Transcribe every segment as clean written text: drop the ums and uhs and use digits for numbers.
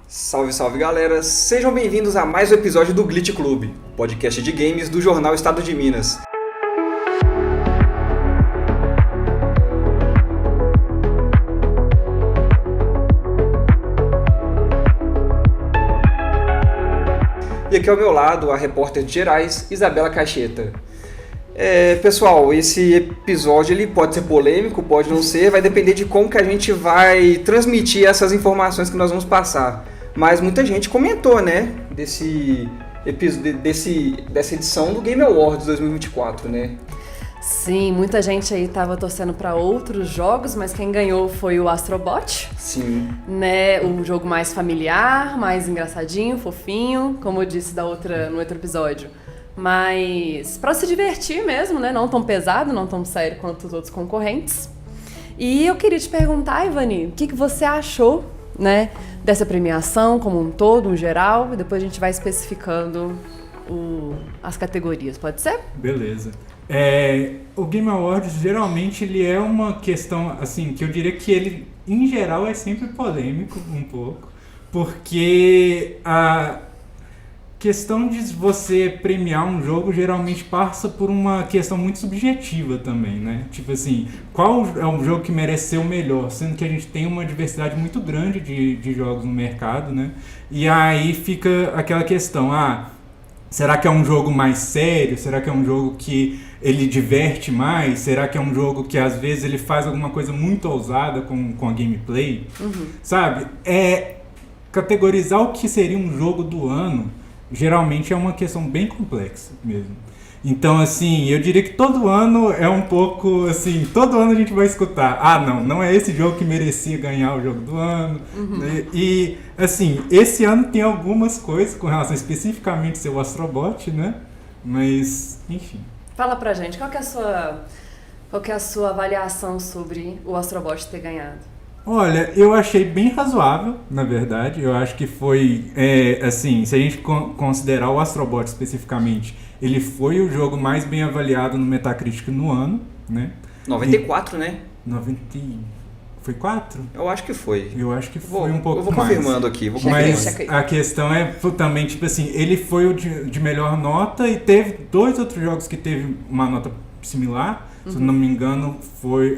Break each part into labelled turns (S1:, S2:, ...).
S1: Salve, salve galera! Sejam bem-vindos a mais um episódio do Glitch Club, podcast de games do jornal Estado de Minas. E aqui ao meu lado a repórter de Gerais, Isabela Caixeta. Pessoal, esse episódio ele pode ser polêmico, pode não ser, vai depender de como que a gente vai transmitir essas informações que nós vamos passar. Mas muita gente comentou, né, dessa edição do Game Awards 2024, né?
S2: Sim, muita gente aí tava torcendo para outros jogos, mas quem ganhou foi o Astrobot.
S1: Sim.
S2: Né, o jogo mais familiar, mais engraçadinho, fofinho, como eu disse no outro episódio. Mas para se divertir mesmo, né, não tão pesado, não tão sério quanto os outros concorrentes. E eu queria te perguntar, Ivani, o que você achou, né, dessa premiação como um todo, em geral, e depois a gente vai especificando as categorias, pode ser?
S3: Beleza. O Game Awards geralmente ele é uma questão assim que eu diria que ele em geral é sempre polêmico um pouco, porque a questão de você premiar um jogo geralmente passa por uma questão muito subjetiva também, né? Tipo assim, qual é um jogo que merece ser o melhor? Sendo que a gente tem uma diversidade muito grande de jogos no mercado, né? E aí fica aquela questão, será que é um jogo mais sério? Será que é um jogo que ele diverte mais? Será que é um jogo que às vezes ele faz alguma coisa muito ousada com a gameplay? Uhum. Sabe? Categorizar o que seria um jogo do ano geralmente é uma questão bem complexa mesmo. Então, assim, eu diria que todo ano é um pouco, assim, todo ano a gente vai escutar, não é esse jogo que merecia ganhar o jogo do ano. Uhum. E, assim, esse ano tem algumas coisas com relação especificamente ao seu Astrobot, né? Mas, enfim.
S2: Fala pra gente, qual que é a sua avaliação sobre o Astrobot ter ganhado?
S3: Olha, eu achei bem razoável, na verdade. Eu acho que foi, assim, se a gente considerar o Astrobot especificamente, ele foi o jogo mais bem avaliado no Metacritic no ano, né?
S1: 94, né?
S3: Foi 4?
S1: Eu acho que foi.
S3: Eu acho que foi um pouco mais.
S1: Eu vou confirmando aqui.
S3: Mas a questão é também, tipo assim, ele foi o de melhor nota e teve 2 outros jogos que teve uma nota similar. Se eu não me engano,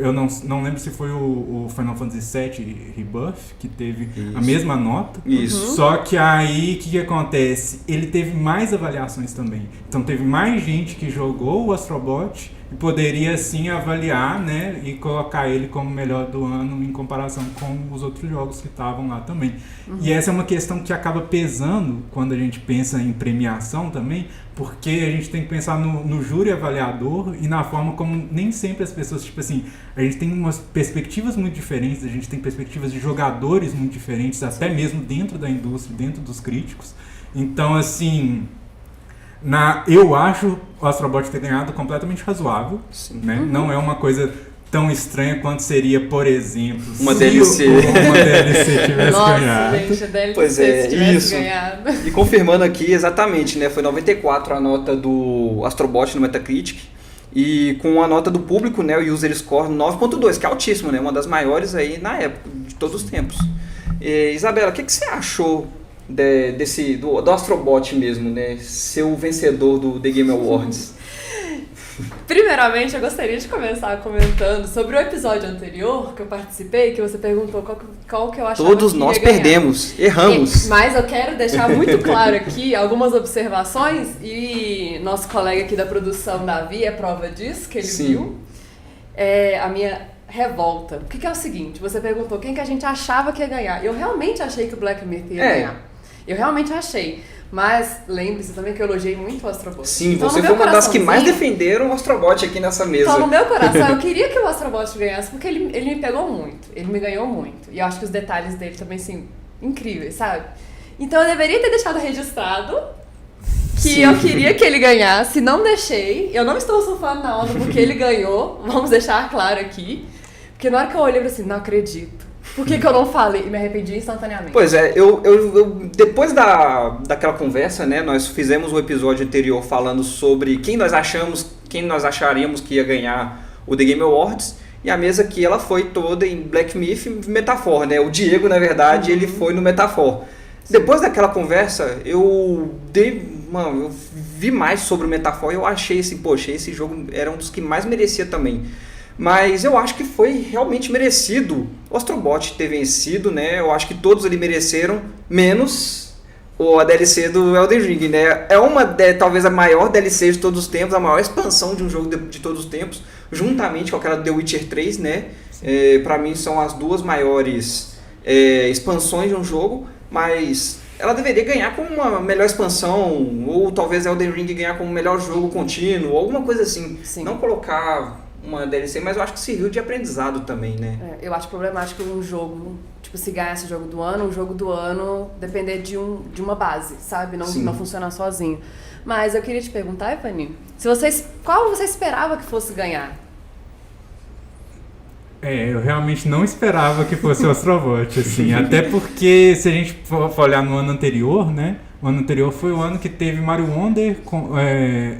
S3: eu não lembro se foi o Final Fantasy VII Rebirth, que teve a mesma nota.
S1: Isso.
S3: Só que aí, o que acontece? Ele teve mais avaliações também. Então, teve mais gente que jogou o Astrobot e poderia, sim, avaliar, né? E colocar ele como melhor do ano em comparação com os outros jogos que estavam lá também. E essa é uma questão que acaba pesando quando a gente pensa em premiação também, porque a gente tem que pensar no júri avaliador e na forma como nem sempre as pessoas, tipo assim, a gente tem umas perspectivas muito diferentes, a gente tem perspectivas de jogadores muito diferentes, até mesmo dentro da indústria, dentro dos críticos. Então, assim, eu acho o Astrobot ter ganhado completamente razoável, né? Não é uma coisa tão estranha quanto seria, por exemplo,
S1: uma
S3: se
S1: DLC.
S3: Uma DLC tivesse ganhado.
S2: Gente, a DLC
S1: pois é,
S2: tivesse
S1: isso.
S2: Ganhado.
S1: E confirmando aqui, exatamente, né? Foi 94 a nota do Astrobot no Metacritic. E com a nota do público, né, o User Score 9.2, que é altíssimo, né? Uma das maiores aí na época, de todos os tempos. Isabela, o que você achou do Astrobot mesmo, né? Ser o vencedor do The Game Awards?
S2: Primeiramente, eu gostaria de começar comentando sobre o episódio anterior que eu participei, que você perguntou qual que eu achava
S1: Todos
S2: que
S1: nós
S2: ia ganhar.
S1: perdemos, erramos.
S2: Mas eu quero deixar muito claro aqui algumas observações, e nosso colega aqui da produção, Davi, é prova disso, que ele viu. A minha revolta. O que é o seguinte, você perguntou quem que a gente achava que ia ganhar. Eu realmente achei que o Black Myth ia ganhar. Eu realmente achei. Mas lembre-se também que eu elogiei muito o Astrobot.
S1: Sim, então, você foi uma das que mais defenderam o Astrobot aqui nessa mesa.
S2: Então, no meu coração, eu queria que o Astrobot ganhasse, porque ele me pegou muito, ele me ganhou muito. E eu acho que os detalhes dele também, assim, incríveis, sabe? Então, eu deveria ter deixado registrado que eu queria que ele ganhasse, não deixei. Eu não estou surfando na onda porque ele ganhou, vamos deixar claro aqui. Porque na hora que eu olhei, eu falei assim, não acredito. Por que eu não falei? E me arrependi instantaneamente.
S1: Pois é, eu depois daquela conversa, né, nós fizemos um episódio anterior falando sobre quem nós acharíamos que ia ganhar o The Game Awards, e a mesa aqui ela foi toda em Black Myth e Metaphor, né? O Diego, na verdade, ele foi no Metaphor. Depois daquela conversa, eu vi mais sobre o Metafall e eu achei assim, poxa, esse jogo era um dos que mais merecia também. Mas eu acho que foi realmente merecido o Astrobot ter vencido, né? Eu acho que todos ali mereceram, menos a DLC do Elden Ring, né? Talvez a maior DLC de todos os tempos, a maior expansão de um jogo de todos os tempos, juntamente com aquela The Witcher 3, né? Pra mim são as duas maiores expansões de um jogo, mas ela deveria ganhar com uma melhor expansão, ou talvez Elden Ring ganhar com um melhor jogo contínuo, alguma coisa assim.
S2: Sim.
S1: Não colocar uma DLC, mas eu acho que serviu de aprendizado também, né?
S2: Eu acho problemático um jogo, tipo, se ganhasse o jogo do ano, um jogo do ano depender de uma base, sabe? Não funcionar sozinho. Mas eu queria te perguntar, Ivani, qual você esperava que fosse ganhar?
S3: Eu realmente não esperava que fosse o Astrobot, assim, até porque se a gente for olhar no ano anterior, né? O ano anterior foi o ano que teve Mario Wonder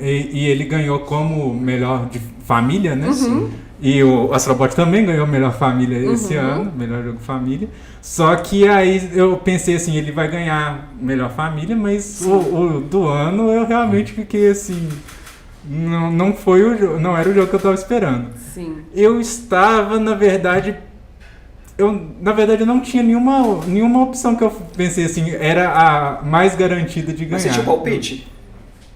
S3: e ele ganhou como melhor de família, né?
S2: Uhum.
S3: E o Astrobot também ganhou melhor família esse ano, melhor jogo família. Só que aí eu pensei assim, ele vai ganhar melhor família, mas o do ano eu realmente fiquei assim, não era o jogo que eu estava esperando.
S2: Sim.
S3: Eu estava, na verdade, eu não tinha nenhuma opção que eu pensei assim, era a mais garantida de ganhar.
S1: Mas você tinha palpite?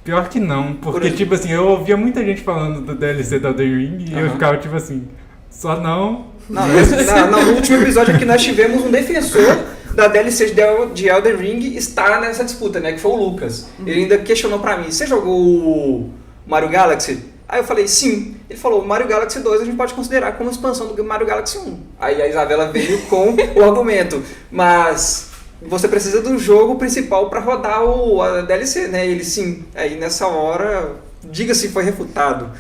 S3: Pior que não, porque tipo assim, eu ouvia muita gente falando do DLC da The Ring e eu ficava tipo assim, só não.
S1: No último episódio aqui nós tivemos um defensor da DLC de Elden Ring estar nessa disputa, né, que foi o Lucas. Ele ainda questionou pra mim, você jogou o Mario Galaxy? Aí eu falei, sim. Ele falou, o Mario Galaxy 2 a gente pode considerar como expansão do Mario Galaxy 1. Aí a Isabela veio com o argumento, mas você precisa do jogo principal para rodar a DLC, né? Ele, sim. Aí nessa hora, diga se foi refutado.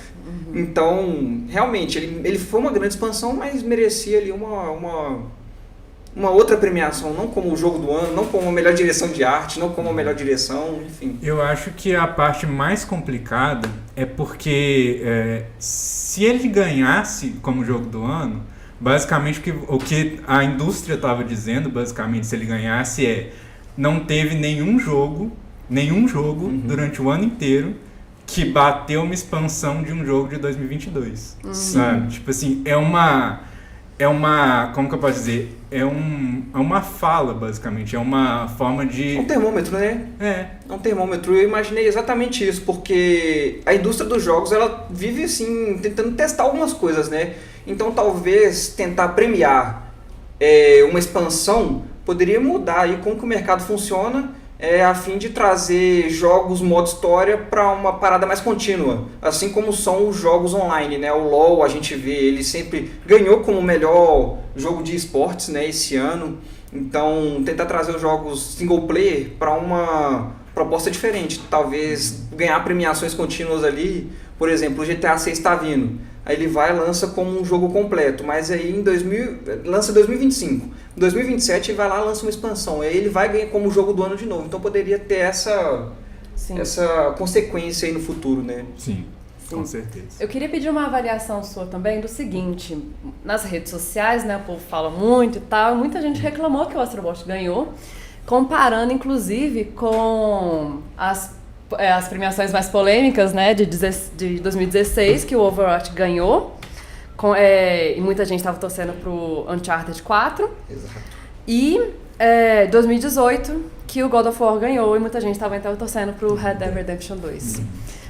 S1: Então, realmente, ele foi uma grande expansão, mas merecia ali uma outra premiação, não como o jogo do ano, não como a melhor direção de arte, não como a melhor direção, enfim.
S3: Eu acho que a parte mais complicada é porque se ele ganhasse como jogo do ano, basicamente o que a indústria estava dizendo, basicamente, se ele ganhasse não teve nenhum jogo durante o ano inteiro que bateu uma expansão de um jogo de 2022, sabe? Tipo assim, é uma, como que eu posso dizer? É uma fala, basicamente, é uma forma de...
S1: É um termômetro, né? É um termômetro. Eu imaginei exatamente isso, porque a indústria dos jogos, ela vive, assim, tentando testar algumas coisas, né? Então, talvez, tentar premiar uma expansão poderia mudar aí como que o mercado funciona, a fim de trazer jogos modo história para uma parada mais contínua, assim como são os jogos online, né? O LoL, a gente vê, ele sempre ganhou como o melhor jogo de esportes, né, esse ano. Então, tentar trazer os jogos single player para uma proposta diferente, talvez ganhar premiações contínuas ali. Por exemplo, o GTA 6 está vindo, aí ele vai e lança como um jogo completo, mas aí lança em 2025. Em 2027 ele vai lá e lança uma expansão, aí ele vai ganhar como jogo do ano de novo. Então poderia ter essa consequência aí no futuro, né?
S3: Sim, com certeza.
S2: Eu queria pedir uma avaliação sua também do seguinte, nas redes sociais, né, o povo fala muito e tal, muita gente reclamou que o Astrobot ganhou, comparando inclusive com as premiações mais polêmicas, né, de 2016, que o Overwatch ganhou, e muita gente estava torcendo pro Uncharted 4.
S1: Exato.
S2: E 2018, que o God of War ganhou, e muita gente estava então torcendo pro Red Dead Redemption 2.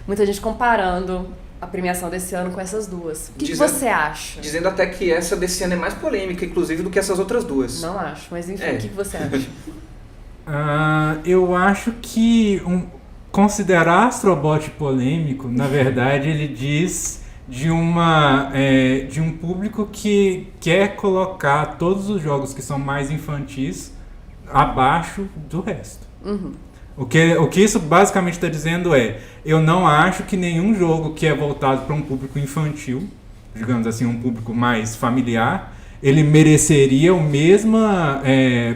S2: Muita gente comparando a premiação desse ano com essas duas. O que você acha?
S1: Dizendo até que essa desse ano é mais polêmica, inclusive, do que essas outras duas.
S2: Não acho, mas enfim, o que você acha?
S3: Eu acho que... Considerar Astrobot polêmico, na verdade, ele diz de um público que quer colocar todos os jogos que são mais infantis abaixo do resto. O que isso basicamente está dizendo eu não acho que nenhum jogo que é voltado para um público infantil, digamos assim, um público mais familiar, ele mereceria a mesma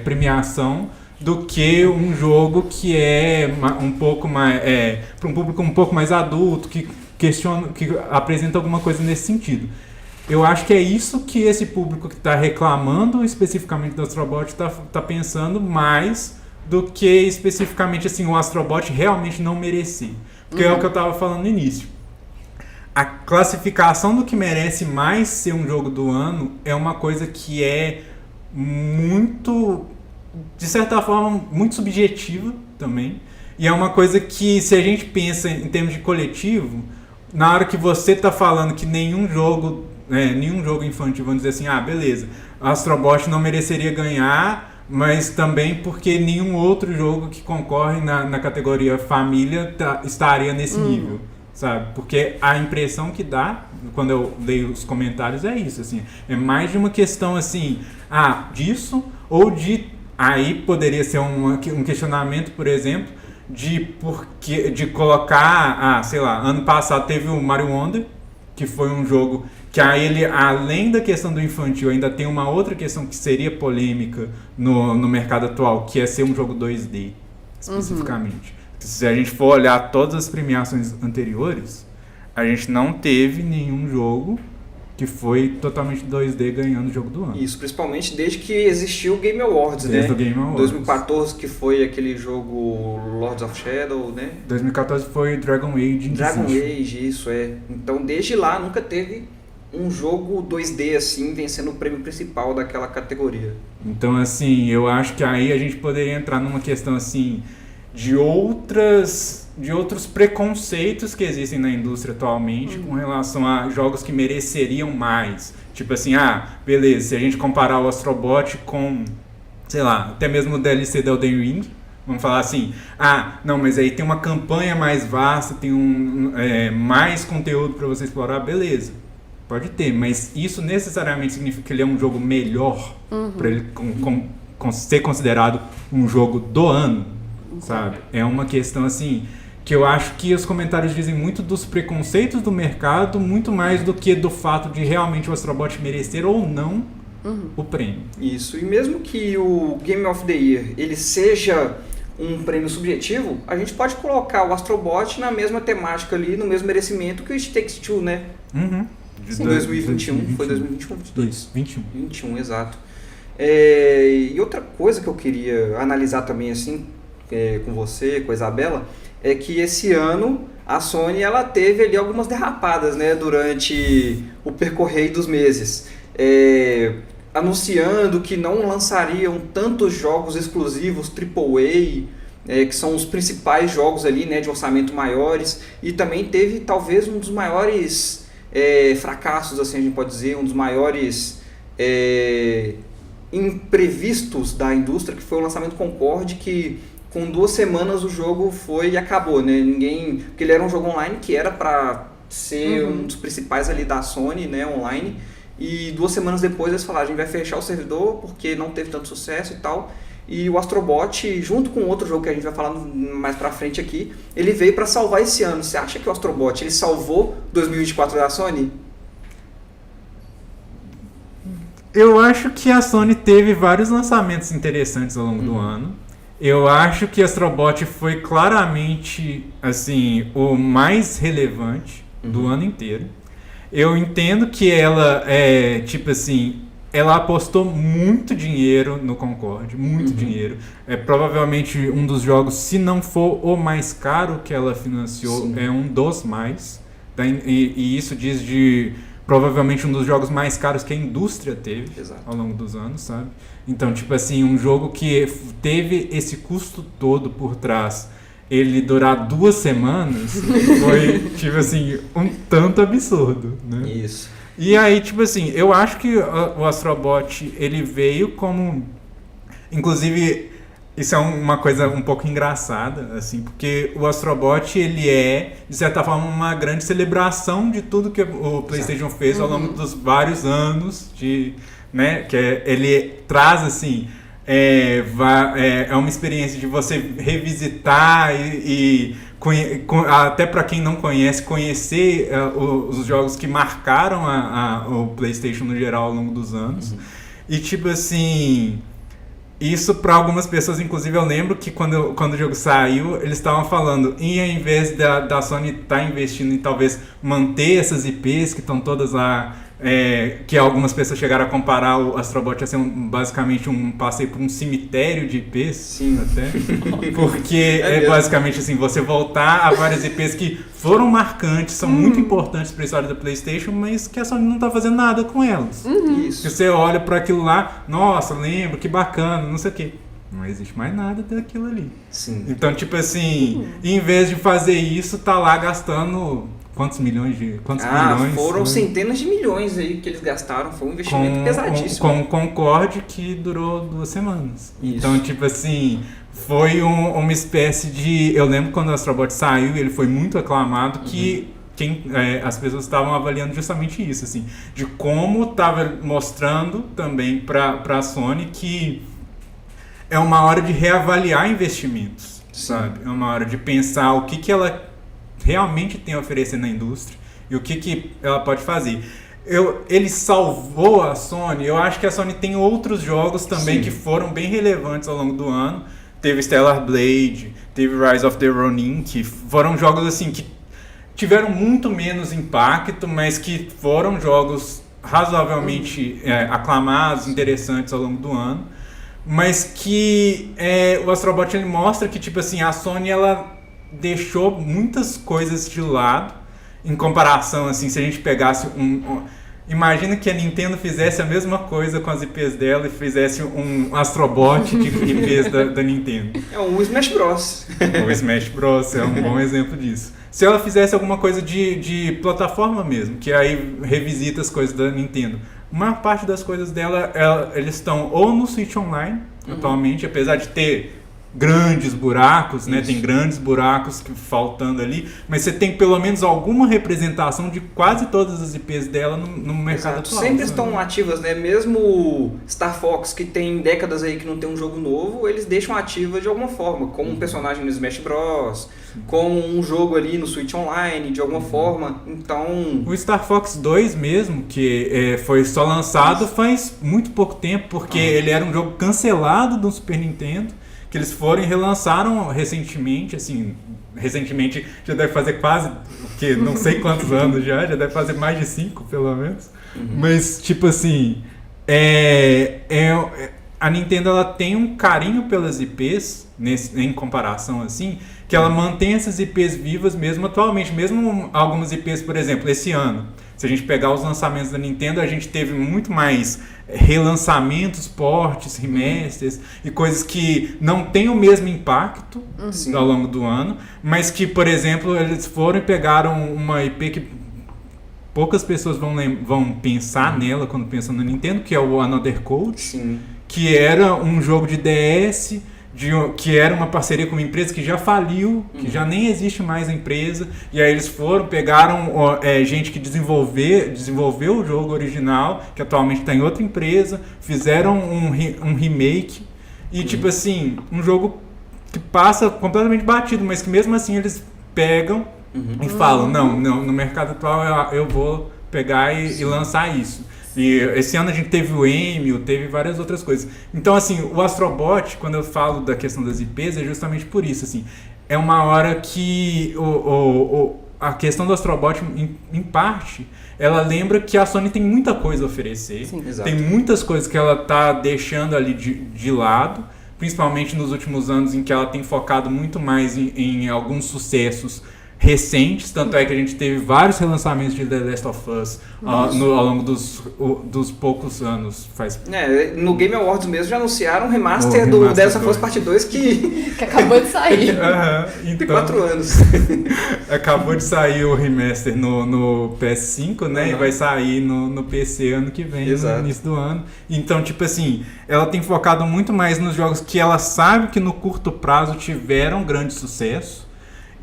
S3: premiação do que um jogo que é um pouco mais para um público um pouco mais adulto, que questiona, que apresenta alguma coisa nesse sentido. Eu acho que é isso que esse público que está reclamando especificamente do Astrobot está pensando mais do que especificamente assim, o Astrobot realmente não merecia. Porque é o que eu tava falando no início. A classificação do que merece mais ser um jogo do ano é uma coisa que é muito, de certa forma, muito subjetiva também. E é uma coisa que, se a gente pensa em termos de coletivo, na hora que você tá falando que nenhum jogo infantil, vamos dizer assim, beleza, Astrobot não mereceria ganhar, mas também porque nenhum outro jogo que concorre na categoria família estaria nesse nível, sabe? Porque a impressão que dá, quando eu leio os comentários, é isso, assim, é mais de uma questão, assim, disso, ou de, aí poderia ser um questionamento, por exemplo, de colocar, sei lá, ano passado teve o Mario Wonder, que foi um jogo que aí ele, além da questão do infantil, ainda tem uma outra questão que seria polêmica no mercado atual, que é ser um jogo 2D, especificamente. Se a gente for olhar todas as premiações anteriores, a gente não teve nenhum jogo que foi totalmente 2D ganhando o jogo do ano.
S1: Isso, principalmente desde que existiu o Game Awards,
S3: desde o Game Awards.
S1: 2014, que foi aquele jogo Lords of Shadow, né?
S3: 2014 foi Dragon Age.
S1: Dragon Age, isso é. Então, desde lá, nunca teve um jogo 2D assim, vencendo o prêmio principal daquela categoria.
S3: Então, assim, eu acho que aí a gente poderia entrar numa questão, assim, de outros preconceitos que existem na indústria atualmente com relação a jogos que mereceriam mais. Tipo assim, beleza, se a gente comparar o Astrobot com, sei lá, até mesmo o DLC da Elden Ring, vamos falar assim, não, mas aí tem uma campanha mais vasta, tem mais conteúdo para você explorar, beleza. Pode ter, mas isso necessariamente significa que ele é um jogo melhor para ele ser considerado um jogo do ano, sabe? É uma questão assim que eu acho que os comentários dizem muito dos preconceitos do mercado, muito mais do que do fato de realmente o Astrobot merecer ou não o prêmio.
S1: Isso, e mesmo que o Game of the Year ele seja um prêmio subjetivo, a gente pode colocar o Astrobot na mesma temática ali, no mesmo merecimento que o It Takes Two, né? Em 2021, foi 2021?
S3: 2021.
S1: 21, exato. E outra coisa que eu queria analisar também assim, com você, com a Isabela, é que esse ano a Sony ela teve ali algumas derrapadas, né, durante o percorrer dos meses, anunciando que não lançariam tantos jogos exclusivos AAA, que são os principais jogos ali, né, de orçamento maiores, e também teve talvez um dos maiores fracassos, assim a gente pode dizer, um dos maiores imprevistos da indústria, que foi o lançamento Concorde, que com 2 semanas o jogo foi e acabou, né? Porque ele era um jogo online que era para ser um dos principais ali da Sony, né, online, e 2 semanas depois eles falaram, a gente vai fechar o servidor porque não teve tanto sucesso e tal. E o Astrobot, junto com outro jogo que a gente vai falar mais pra frente aqui, ele veio para salvar esse ano. Você acha que o Astrobot ele salvou 2024 da Sony?
S3: Eu acho que a Sony teve vários lançamentos interessantes ao longo do ano. Eu acho que Astrobot foi claramente assim, o mais relevante do ano inteiro. Eu entendo que ela tipo assim, ela apostou muito dinheiro no Concorde, muito dinheiro. É provavelmente um dos jogos, se não for o mais caro que ela financiou, é um dos mais. E isso diz de provavelmente um dos jogos mais caros que a indústria teve ao longo dos anos, sabe? Então, tipo assim, um jogo que teve esse custo todo por trás, ele durar 2 semanas, foi, tipo assim, um tanto absurdo, né?
S1: Isso.
S3: E aí, tipo assim, eu acho que o Astrobot, ele veio como... Inclusive, isso é uma coisa um pouco engraçada, assim, porque o Astrobot, ele é, de certa forma, uma grande celebração de tudo que o PlayStation fez ao longo dos vários anos, né, que ele traz, assim, é uma experiência de você revisitar até para quem não conhece, conhecer os jogos que marcaram o PlayStation no geral ao longo dos anos. E tipo assim, isso para algumas pessoas, inclusive eu lembro que quando o jogo saiu, eles estavam falando, e ao invés da Sony estar investindo em talvez manter essas IPs que estão todas lá que algumas pessoas chegaram a comparar o Astrobot a ser basicamente um passeio por um cemitério de IPs.
S1: Sim.
S3: Até. Porque é basicamente assim, você voltar a várias IPs que foram marcantes, são muito importantes para a história da PlayStation, mas que a Sony não está fazendo nada com elas.
S1: Isso.
S3: Que você olha para aquilo lá, nossa, lembro, que bacana, não sei o quê. Não existe mais nada daquilo ali.
S1: Sim.
S3: Então, tipo assim, em vez de fazer isso, tá lá gastando quantos milhões?
S1: Foram centenas de milhões aí que eles gastaram, foi um investimento pesadíssimo.
S3: Com o Concorde que durou 2 semanas.
S1: Isso.
S3: Então, tipo assim, foi uma espécie de... Eu lembro quando o Astrobot saiu, ele foi muito aclamado, que as pessoas estavam avaliando justamente isso, assim, de como estava mostrando também para a Sony que é uma hora de reavaliar investimentos, sabe? É uma hora de pensar o que ela realmente tem a oferecer na indústria e o que ela pode fazer. Ele salvou a Sony. Eu acho que a Sony tem outros jogos também que foram bem relevantes ao longo do ano. Teve Stellar Blade, teve Rise of the Ronin, que foram jogos assim que tiveram muito menos impacto, mas que foram jogos razoavelmente aclamados, interessantes ao longo do ano. Mas que o Astrobot ele mostra que tipo assim, a Sony ela deixou muitas coisas de lado em comparação, assim, se a gente pegasse imagina que a Nintendo fizesse a mesma coisa com as IPs dela e fizesse um Astrobot de IPs da Nintendo.
S1: É um Smash Bros.
S3: O Smash Bros. É um bom exemplo disso. Se ela fizesse alguma coisa de plataforma mesmo, que aí revisita as coisas da Nintendo. A maior parte das coisas dela, eles estão ou no Switch Online, atualmente, apesar de ter grandes buracos, né? Tem grandes buracos faltando ali, mas você tem pelo menos alguma representação de quase todas as IPs dela no mercado atual.
S1: Sempre estão ativas, né? Mesmo Star Fox, que tem décadas aí que não tem um jogo novo, eles deixam ativa de alguma forma, como um personagem no Smash Bros, como um jogo ali no Switch Online, de alguma forma. Então...
S3: O Star Fox 2 mesmo, que foi só lançado faz muito pouco tempo, porque ele era um jogo cancelado do Super Nintendo, que eles foram e relançaram recentemente, assim, recentemente já deve fazer quase, que não sei quantos anos já deve fazer mais de 5 pelo menos, mas tipo assim, a Nintendo ela tem um carinho pelas IPs, em comparação assim, que ela mantém essas IPs vivas mesmo atualmente, mesmo algumas IPs, por exemplo, esse ano. Se a gente pegar os lançamentos da Nintendo, a gente teve muito mais relançamentos, portes, remasters e coisas que não têm o mesmo impacto ao longo do ano, mas que, por exemplo, eles foram e pegaram uma IP que poucas pessoas vão pensar nela quando pensam na Nintendo, que é o Another Code, que era um jogo de DS, que era uma parceria com uma empresa que já faliu, que já nem existe mais a empresa, e aí eles pegaram gente que desenvolveu o jogo original, que atualmente está em outra empresa, fizeram um remake, e tipo assim, um jogo que passa completamente batido, mas que mesmo assim eles pegam e falam, não, no mercado atual eu vou pegar e lançar isso. E esse ano a gente teve o Emil, teve várias outras coisas. Então, assim, o Astrobot, quando eu falo da questão das IPs, é justamente por isso, assim. É uma hora que a questão do Astrobot, em parte, ela lembra que a Sony tem muita coisa a oferecer.
S1: Sim, exato.
S3: Tem muitas coisas que ela tá deixando ali de lado, principalmente nos últimos anos em que ela tem focado muito mais em alguns sucessos recentes, tanto é que a gente teve vários relançamentos de The Last of Us ao longo dos poucos anos.
S1: No Game Awards mesmo já anunciaram um remaster do The Last of Us Part 2 que
S2: acabou de sair.
S1: Tem 4 anos.
S3: Acabou de sair o remaster no PS5, né? E vai sair no PC ano que vem, no início do ano. Então, tipo assim, ela tem focado muito mais nos jogos que ela sabe que no curto prazo tiveram grande sucesso.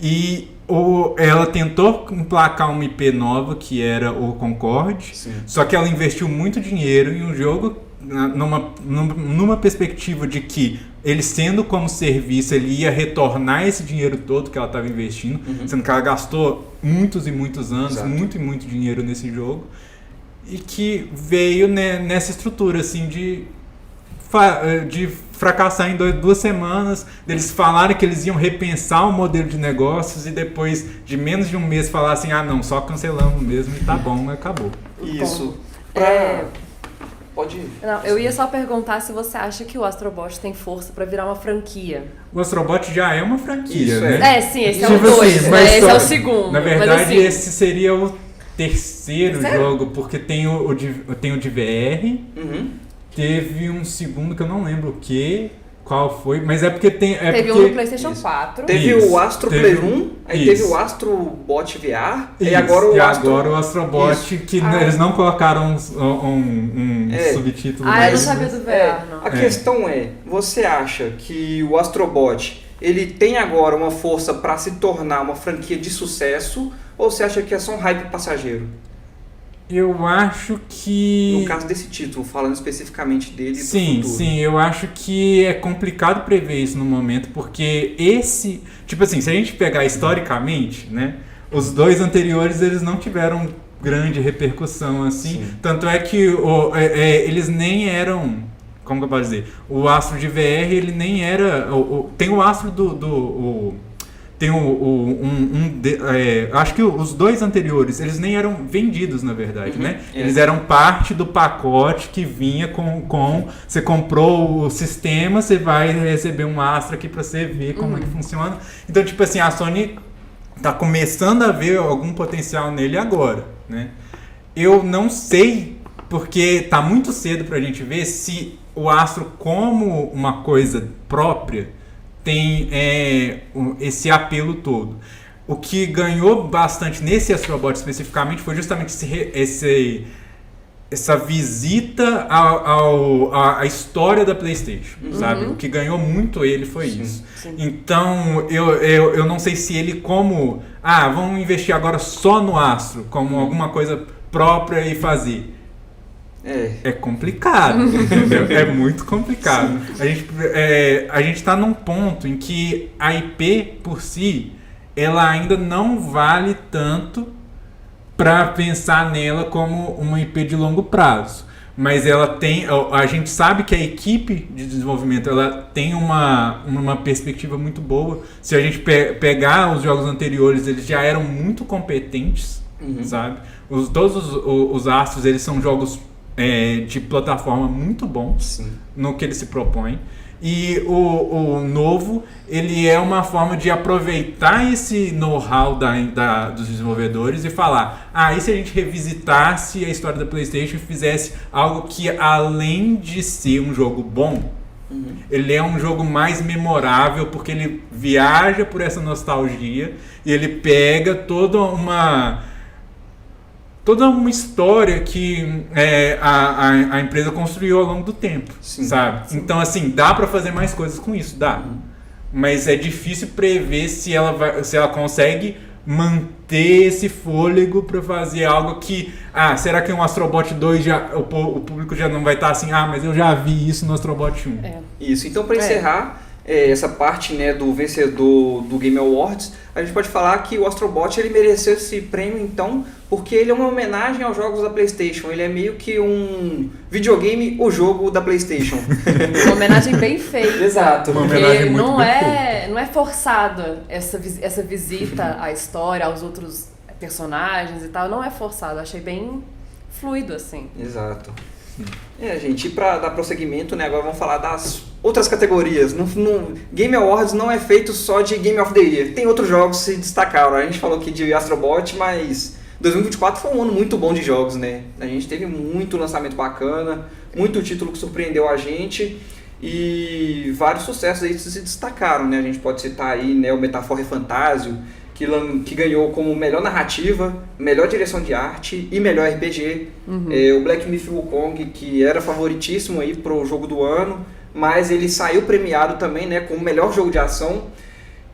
S3: E ela tentou emplacar uma IP nova, que era o Concorde, só que ela investiu muito dinheiro em um jogo numa perspectiva de que ele, sendo como serviço, ele ia retornar esse dinheiro todo que ela estava investindo, sendo que ela gastou muitos e muitos anos, muito e muito dinheiro nesse jogo, e que veio nessa estrutura assim de fracassar em 2 semanas, eles falaram que eles iam repensar o modelo de negócios e depois de menos de um mês falar assim, não, só cancelamos mesmo e tá bom, acabou.
S1: Isso. Pode ir.
S2: Não, eu ia só perguntar se você acha que o Astrobot tem força pra virar uma franquia.
S3: O Astrobot já é uma franquia,
S1: Isso,
S3: né?
S2: Sim, esse é
S3: Tipo
S2: o 2,
S3: assim,
S2: né? Esse é o segundo.
S3: Na verdade,
S2: mas, assim,
S3: esse seria o terceiro jogo, porque tem o de VR, teve um segundo que eu não lembro qual foi, mas é porque tem...
S2: teve um no PlayStation 4.
S1: Teve o Astro Player 1, aí teve o Astrobot VR, e agora o
S3: Astrobot, que eles não colocaram um subtítulo.
S2: Eu não sabia do VR, não.
S1: A questão é, você acha que o Astrobot, ele tem agora uma força para se tornar uma franquia de sucesso, ou você acha que é só um hype passageiro?
S3: Eu acho que...
S1: No caso desse título, falando especificamente dele do futuro.
S3: Sim, eu acho que é complicado prever isso no momento, porque tipo assim, se a gente pegar historicamente, né, os 2 anteriores eles não tiveram grande repercussão assim, tanto é que eles nem eram, como que eu posso dizer, o Astro de VR ele nem era, tem o Astro tem acho que os 2 anteriores, eles nem eram vendidos, na verdade, né? Eles eram parte do pacote que vinha com você comprou o sistema, você vai receber um Astra aqui pra você ver como é que funciona. Então, tipo assim, a Sony tá começando a ver algum potencial nele agora, né? Eu não sei, porque tá muito cedo pra gente ver se o Astro como uma coisa própria tem esse apelo todo. O que ganhou bastante nesse Astrobot especificamente foi justamente essa visita à história da PlayStation, sabe? O que ganhou muito ele foi isso. Sim. Então, eu não sei se ele como... vamos investir agora só no Astro, como alguma coisa própria e fazer. É complicado, entendeu? É muito complicado. A gente tá num ponto em que a IP por si, ela ainda não vale tanto para pensar nela como uma IP de longo prazo. Mas a gente sabe que a equipe de desenvolvimento ela tem uma perspectiva muito boa. Se a gente pegar os jogos anteriores, eles já eram muito competentes, sabe? Todos os Astros, eles são jogos de plataforma muito bons no que ele se propõe. E o novo, ele é uma forma de aproveitar esse know-how dos desenvolvedores e falar, e se a gente revisitasse a história da PlayStation e fizesse algo que, além de ser um jogo bom, ele é um jogo mais memorável, porque ele viaja por essa nostalgia e ele pega toda uma história que a empresa construiu ao longo do tempo, sabe? Sim. Então, assim, dá pra fazer mais coisas com isso, dá. Mas é difícil prever se ela consegue manter esse fôlego pra fazer algo que... será que um Astrobot 2 o público já não vai estar assim, mas eu já vi isso no Astrobot 1.
S1: Isso, então pra encerrar essa parte, né, do vencedor do Game Awards, a gente pode falar que o Astrobot ele mereceu esse prêmio então porque ele é uma homenagem aos jogos da PlayStation, ele é meio que um videogame, o jogo da PlayStation.
S2: Uma homenagem bem feita.
S1: Exato.
S3: Uma homenagem muito
S2: não é forçada essa visita à história, aos outros personagens e tal, não é forçado, achei bem fluido assim.
S1: Exato. Gente, e pra dar prosseguimento, né, agora vamos falar das outras categorias. Game Awards não é feito só de Game of the Year, tem outros jogos que se destacaram. A gente falou aqui de Astrobot, mas 2024 foi um ano muito bom de jogos, né? A gente teve muito lançamento bacana, muito título que surpreendeu a gente e vários sucessos aí se destacaram, né? A gente pode citar aí, né, o Metaphor Fantasio, que ganhou como melhor narrativa, melhor direção de arte e melhor RPG. O Black Myth Wukong, que era favoritíssimo aí pro jogo do ano, mas ele saiu premiado também, né, como melhor jogo de ação.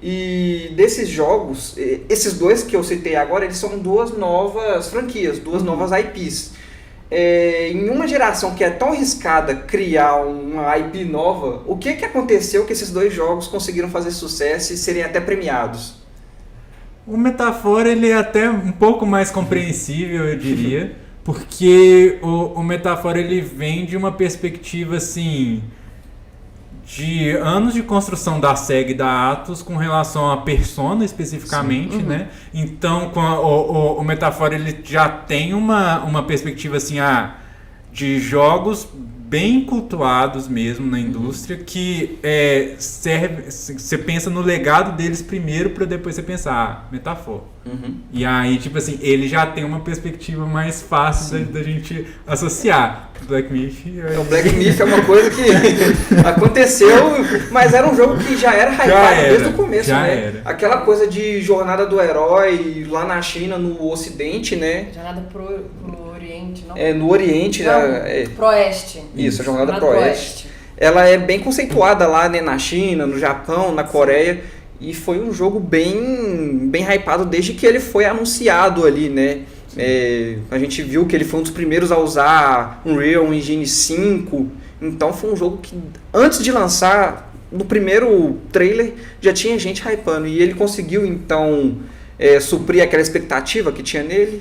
S1: E desses jogos, esses 2 que eu citei agora, eles são 2 novas franquias, 2 novas IPs. Em uma geração que é tão arriscada criar uma IP nova, o que aconteceu que esses 2 jogos conseguiram fazer sucesso e serem até premiados?
S3: O Metaphor ele é até um pouco mais compreensível, eu diria, porque o Metaphor ele vem de uma perspectiva assim de anos de construção da SEGA e da Atlus com relação a Persona especificamente, né? Então o Metaphor ele já tem uma perspectiva assim, de jogos bem cultuados mesmo na indústria, que serve, você pensa no legado deles primeiro para depois você pensar, Metaphor. E aí, tipo assim, ele já tem uma perspectiva mais fácil da gente associar. Black Myth...
S1: O Black Myth é uma coisa que aconteceu, mas era um jogo que já era hypado desde o começo, né?
S3: Era.
S1: Aquela coisa de jornada do herói lá na China, no Ocidente, né?
S2: Jornada pro Oriente, não?
S1: No Oriente.
S2: Pro Oeste.
S1: Isso, a jornada pro Oeste. Ela é bem conceituada lá, né, na China, no Japão, na Coreia. E foi um jogo bem hypado desde que ele foi anunciado ali, né? A gente viu que ele foi um dos primeiros a usar Unreal Engine 5. Então foi um jogo que, antes de lançar, no primeiro trailer, já tinha gente hypando. E ele conseguiu, então, suprir aquela expectativa que tinha nele.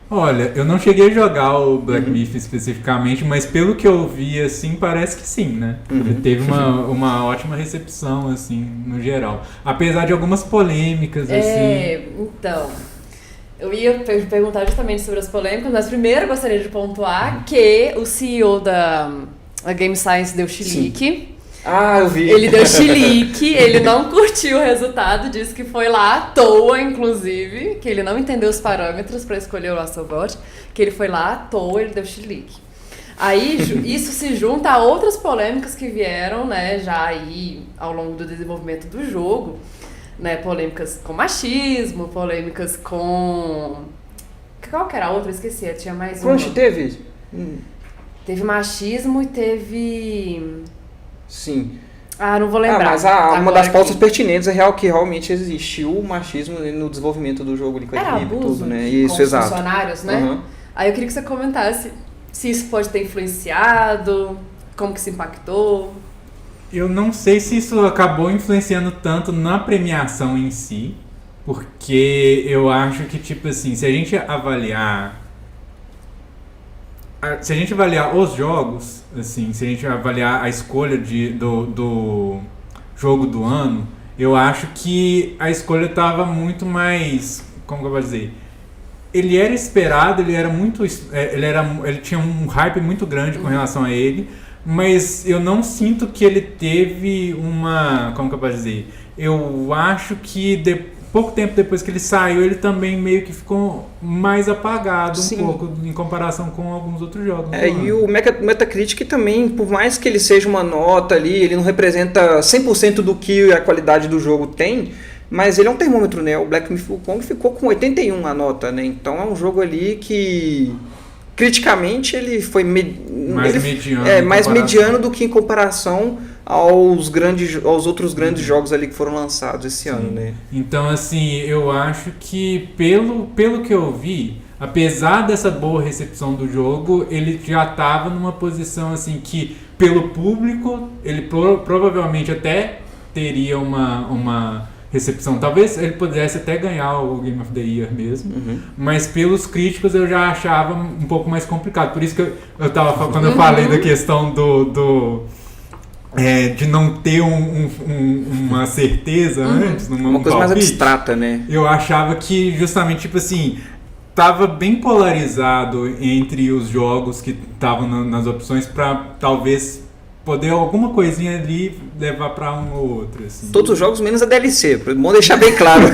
S3: Olha, eu não cheguei a jogar o Black Myth especificamente, mas pelo que eu vi, assim, parece que sim, né? Ele teve uma ótima recepção, assim, no geral. Apesar de algumas polêmicas, assim...
S2: Então, eu ia perguntar justamente sobre as polêmicas, mas primeiro eu gostaria de pontuar que o CEO da Game Science deu chilique.
S1: Eu vi.
S2: Ele deu chilique, ele não curtiu o resultado, disse que foi lá à toa, inclusive, que ele não entendeu os parâmetros para escolher o Astrobot, que ele foi lá à toa, ele deu chilique. Aí isso se junta a outras polêmicas que vieram, né, já aí ao longo do desenvolvimento do jogo, né, polêmicas com machismo, polêmicas com... Qual que era a outra? Eu esqueci, tinha mais uma.
S1: Crunch teve?
S2: Teve machismo e teve...
S1: Sim.
S2: Não vou lembrar.
S1: Mas uma das pautas pertinentes é real que realmente existiu machismo no desenvolvimento do jogo ali com a equipe e tudo, né? Isso,
S2: com
S1: exato.
S2: Os funcionários, né? Aí eu queria que você comentasse se isso pode ter influenciado, como que se impactou.
S3: Eu não sei se isso acabou influenciando tanto na premiação em si, porque eu acho que, tipo assim, se a gente avaliar os jogos, assim, se a gente avaliar a escolha do jogo do ano, eu acho que a escolha estava muito mais, como que eu vou dizer, ele era esperado, ele tinha um hype muito grande com relação a ele, mas eu não sinto que ele teve como que eu vou dizer, eu acho que pouco tempo depois que ele saiu, ele também meio que ficou mais apagado um pouco em comparação com alguns outros jogos.
S1: E o Metacritic também, por mais que ele seja uma nota ali, ele não representa 100% do que a qualidade do jogo tem, mas ele é um termômetro, né? O Black Myth Wukong ficou com 81 a nota, né? Então é um jogo ali que... criticamente ele foi mais mediano do que em comparação aos outros grandes jogos ali que foram lançados esse ano, né?
S3: Então, assim, eu acho que pelo que eu vi, apesar dessa boa recepção do jogo, ele já estava numa posição assim que, pelo público, ele provavelmente até teria uma recepção. Talvez ele pudesse até ganhar o Game of the Year mesmo, mas pelos críticos eu já achava um pouco mais complicado. Por isso que eu tava, quando eu falei da questão de não ter uma certeza antes,
S1: uma coisa mais abstrata, né?
S3: Eu achava que justamente, tipo assim, tava bem polarizado entre os jogos que estavam nas opções para talvez poder alguma coisinha ali levar pra um ou outro, assim.
S1: Todos os jogos menos a DLC, bom deixar bem claro.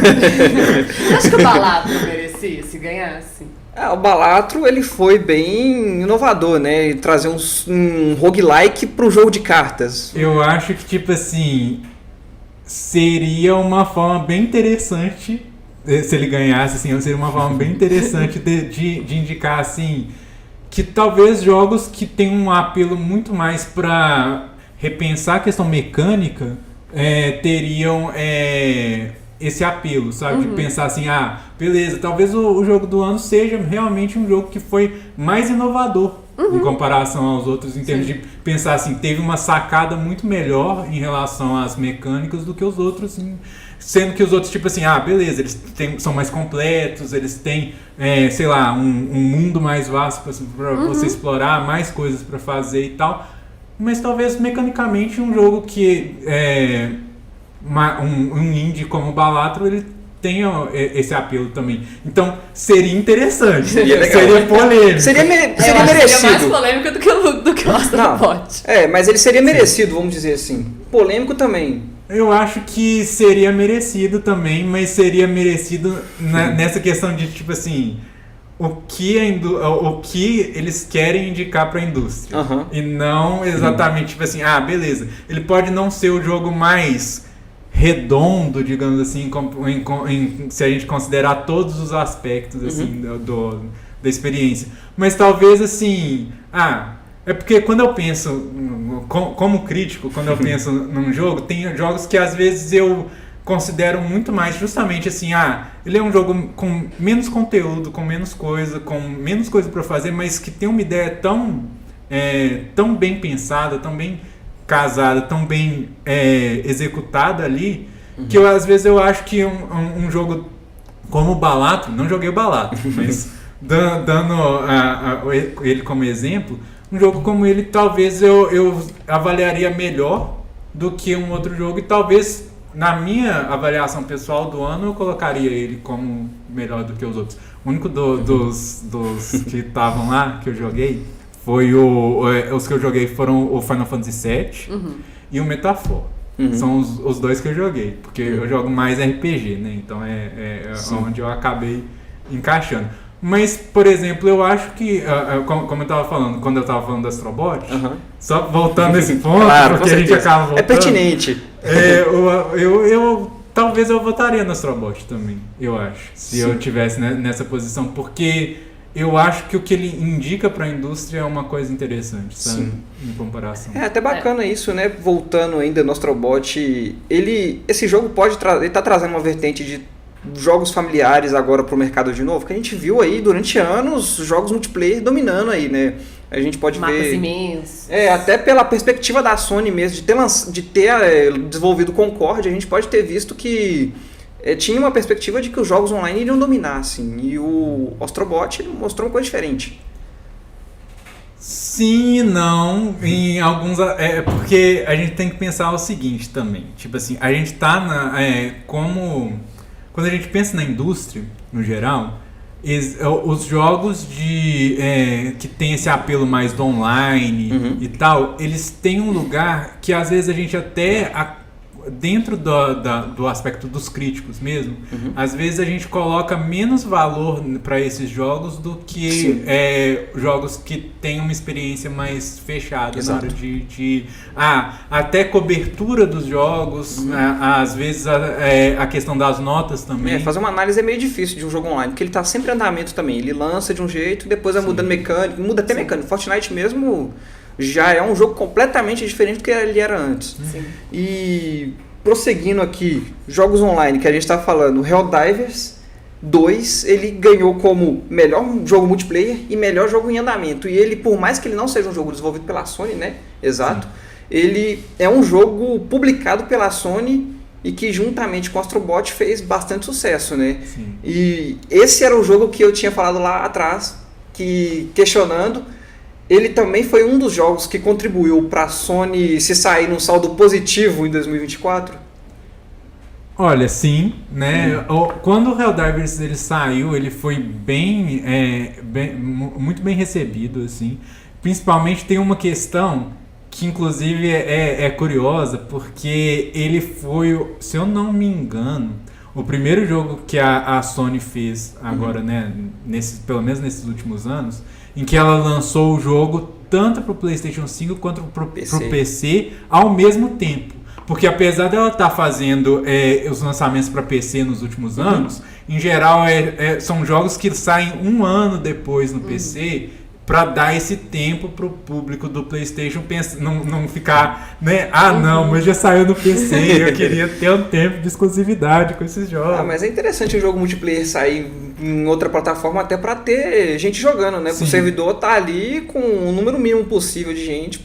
S2: Acho que o Balatro merecia se ganhasse.
S1: O Balatro, ele foi bem inovador, né? Trazer um roguelike para um jogo de cartas.
S3: Eu acho que, tipo assim, seria uma forma bem interessante, se ele ganhasse, assim, seria uma forma bem interessante de indicar, assim, que talvez jogos que tem um apelo muito mais para repensar a questão mecânica teriam esse apelo, sabe? De pensar assim, beleza, talvez o jogo do ano seja realmente um jogo que foi mais inovador em comparação aos outros, em termos de pensar assim, teve uma sacada muito melhor em relação às mecânicas do que os outros, sendo que os outros, tipo assim, beleza, eles são mais completos, eles têm, sei lá, um mundo mais vasto para você explorar, mais coisas para fazer e tal. mas talvez mecanicamente um jogo que um indie como o Balatro, ele tenha esse apelo também. Então, seria interessante.
S1: Seria
S3: polêmico.
S1: Seria merecido.
S2: Seria mais polêmico do que o Astrobot.
S1: Mas ele seria merecido, vamos dizer assim. Polêmico também.
S3: Eu acho que seria merecido também, mas seria merecido nessa questão de, tipo assim, o que eles querem indicar para a indústria.
S1: Uhum.
S3: E não exatamente, tipo assim, beleza, ele pode não ser o jogo mais redondo, digamos assim, se a gente considerar todos os aspectos assim, da experiência. Mas talvez assim, é porque quando eu penso, como crítico, quando eu penso num jogo, tem jogos que às vezes eu considero muito mais justamente assim, ele é um jogo com menos conteúdo, com menos coisa para fazer, mas que tem uma ideia tão bem pensada, tão bem casada, tão bem executada ali, que às vezes eu acho que um jogo como o Balatro, não joguei o Balatro, mas dando ele como exemplo, um jogo como ele talvez eu avaliaria melhor do que um outro jogo, e talvez na minha avaliação pessoal do ano eu colocaria ele como melhor do que os outros. O único dos que estavam lá, que eu joguei, foi os que eu joguei foram o Final Fantasy VII e o Metaphor. São os dois que eu joguei, porque eu jogo mais RPG, né? Então é onde eu acabei encaixando. Mas, por exemplo, eu acho que, como eu estava falando, quando eu estava falando do Astrobot, só voltando nesse ponto,
S1: claro,
S3: porque a gente acaba voltando.
S1: É pertinente.
S3: Talvez eu votaria no Astrobot também, eu acho, se eu estivesse nessa posição, porque eu acho que o que ele indica para a indústria é uma coisa interessante, sabe? Em comparação.
S1: É até bacana isso, né? Voltando ainda no Astrobot, esse jogo ele tá trazendo uma vertente de jogos familiares agora pro mercado de novo, que a gente viu aí durante anos jogos multiplayer dominando aí, né? A gente pode ver
S2: imensos.
S1: Até pela perspectiva da Sony mesmo, de ter desenvolvido Concorde, a gente pode ter visto que tinha uma perspectiva de que os jogos online iriam dominar, assim, e o Astrobot mostrou uma coisa diferente.
S3: Sim e não, em alguns... porque a gente tem que pensar o seguinte também, tipo assim, a gente tá quando a gente pensa na indústria, no geral, os jogos que tem esse apelo mais do online e tal, eles têm um lugar que às vezes a gente até, dentro do aspecto dos críticos mesmo, às vezes a gente coloca menos valor para esses jogos do que jogos que têm uma experiência mais fechada. Exato. Na hora de até cobertura dos jogos, às vezes a questão das notas também.
S1: Fazer uma análise é meio difícil de um jogo online, porque ele está sempre em andamento também, ele lança de um jeito, depois vai mudando mecânica, muda até mecânica. Fortnite mesmo já é um jogo completamente diferente do que ele era antes. Sim. E prosseguindo aqui, jogos online que a gente está falando, Helldivers 2, ele ganhou como melhor jogo multiplayer e melhor jogo em andamento. E ele, por mais que ele não seja um jogo desenvolvido pela Sony, né? Exato. Sim. Ele é um jogo publicado pela Sony e que juntamente com o Astrobot fez bastante sucesso, né? Sim. E esse era o jogo que eu tinha falado lá atrás, questionando. Ele também foi um dos jogos que contribuiu para a Sony se sair num saldo positivo em 2024?
S3: Olha, sim, né? Quando o Helldivers ele saiu, ele foi muito bem recebido, assim. Principalmente tem uma questão que inclusive é curiosa, porque ele foi, se eu não me engano, o primeiro jogo que a Sony fez agora, né? Pelo menos nesses últimos anos, em que ela lançou o jogo tanto para o PlayStation 5 quanto para o PC ao mesmo tempo. Porque apesar dela estar fazendo os lançamentos para PC nos últimos anos, em geral são jogos que saem um ano depois no PC, para dar esse tempo pro público do PlayStation não ficar, né? Não, mas já saiu no PC, eu queria ter um tempo de exclusividade com esses jogos.
S1: Mas é interessante o jogo multiplayer sair em outra plataforma até para ter gente jogando, né? O servidor tá ali com o número mínimo possível de gente,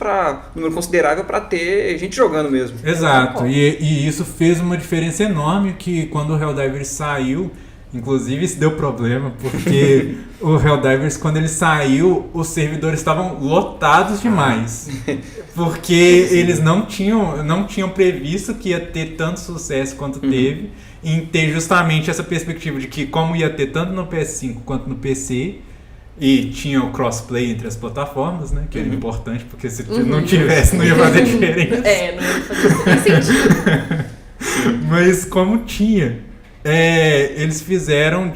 S1: número considerável para ter gente jogando mesmo.
S3: Exato, e isso fez uma diferença enorme, que quando o Helldivers saiu, Inclusive isso deu problema, porque o Helldivers, quando ele saiu, os servidores estavam lotados demais. Porque eles não tinham previsto que ia ter tanto sucesso quanto teve, em ter justamente essa perspectiva de que, como ia ter tanto no PS5 quanto no PC, e tinha o crossplay entre as plataformas, né? Que era importante, porque se não tivesse, não ia fazer diferença.
S2: Não ia fazer sentido.
S3: Mas como tinha, eles fizeram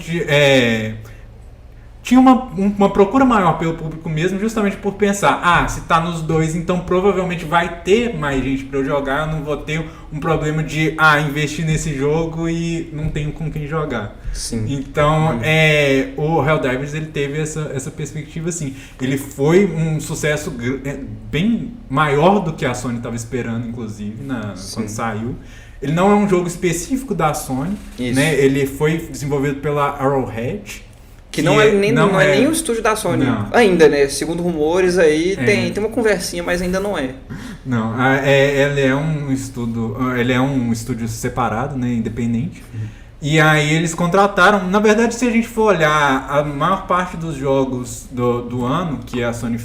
S3: tinha uma procura maior pelo público mesmo, justamente por pensar, se tá nos dois, então provavelmente vai ter mais gente pra eu jogar, eu não vou ter um problema de investir nesse jogo e não tenho com quem jogar.
S1: Sim.
S3: Então, o Helldivers, ele teve essa perspectiva assim. Ele foi um sucesso bem maior do que a Sony estava esperando, inclusive, quando saiu. Ele não é um jogo específico da Sony, né? Ele foi desenvolvido pela Arrowhead.
S1: Que não é nem o estúdio da Sony ainda, né? Segundo rumores aí, tem uma conversinha, mas ainda não é.
S3: Não, ele é um estúdio separado, né? Independente. E aí eles contrataram, na verdade, se a gente for olhar a maior parte dos jogos do ano que a Sony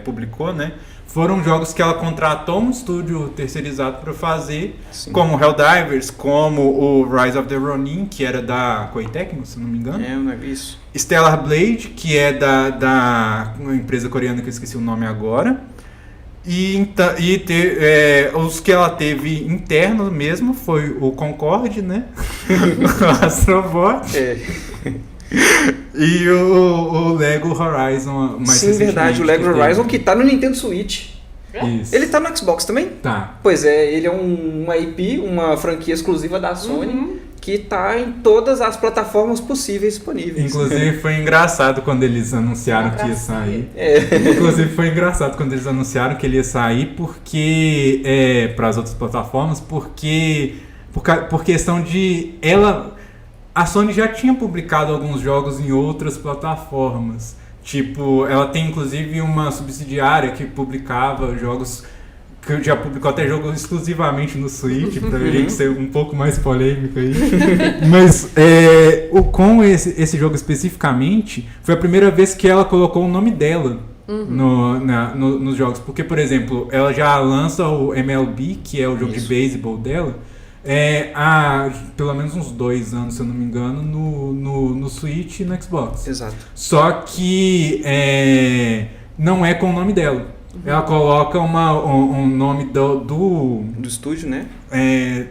S3: publicou, né? Foram jogos que ela contratou um estúdio terceirizado para fazer, como Helldivers, como o Rise of the Ronin, que era da Koei Tecmo, se não me engano.
S1: Não é isso.
S3: Stellar Blade, que é da uma empresa coreana que eu esqueci o nome agora. Os que ela teve interno mesmo foi o Concorde, né? O Astrobot. E o Lego Horizon mais
S1: Sim, verdade, o Lego Horizon que tá no Nintendo Switch.
S3: Isso.
S1: Ele tá no Xbox também?
S3: Tá.
S1: Pois é, ele é uma IP, uma franquia exclusiva da Sony, que tá em todas as plataformas possíveis disponíveis.
S3: Inclusive foi engraçado quando eles anunciaram que ia sair. Inclusive foi engraçado quando eles anunciaram que ele ia sair porque para as outras plataformas, por questão de a Sony já tinha publicado alguns jogos em outras plataformas. Tipo, ela tem inclusive uma subsidiária que publicava jogos, que já publicou até jogo exclusivamente no Switch, pra gente ser um pouco mais polêmico aí. Mas com esse jogo especificamente, foi a primeira vez que ela colocou o nome dela nos jogos. Porque, por exemplo, ela já lança o MLB, que é o jogo de beisebol dela, há pelo menos uns 2 anos, se eu não me engano, no Switch e no Xbox.
S1: Exato.
S3: Só que não é com o nome dela. Ela coloca um nome do
S1: estúdio, né?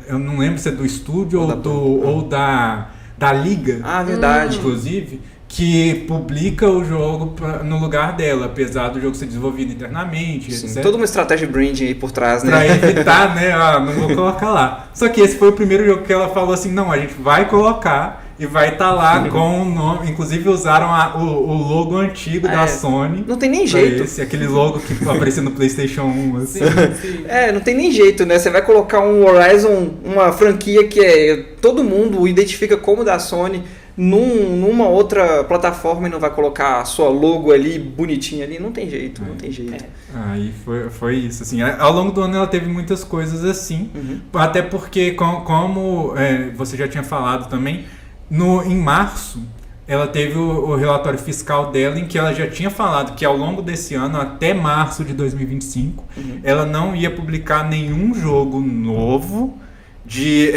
S3: Eu não lembro se é do estúdio ou da liga.
S1: Verdade.
S3: Inclusive, que publica o jogo no lugar dela, apesar do jogo ser desenvolvido internamente, etc.
S1: Toda uma estratégia de branding aí por trás, né?
S3: Pra evitar, né? Não vou colocar lá. Só que esse foi o primeiro jogo que ela falou assim, não, a gente vai colocar e vai estar lá com o nome. Inclusive usaram o logo antigo da Sony.
S1: Não tem nem jeito.
S3: Aquele logo que aparecia no PlayStation 1. Assim.
S1: Sim. Não tem nem jeito, né? Você vai colocar um Horizon, uma franquia que todo mundo identifica como da Sony, numa outra plataforma e não vai colocar a sua logo ali, bonitinha ali, não tem jeito, não tem jeito.
S3: Aí foi isso, assim, ao longo do ano ela teve muitas coisas assim, até porque, como você já tinha falado também, em março, ela teve o relatório fiscal dela, em que ela já tinha falado que ao longo desse ano, até março de 2025, ela não ia publicar nenhum jogo novo de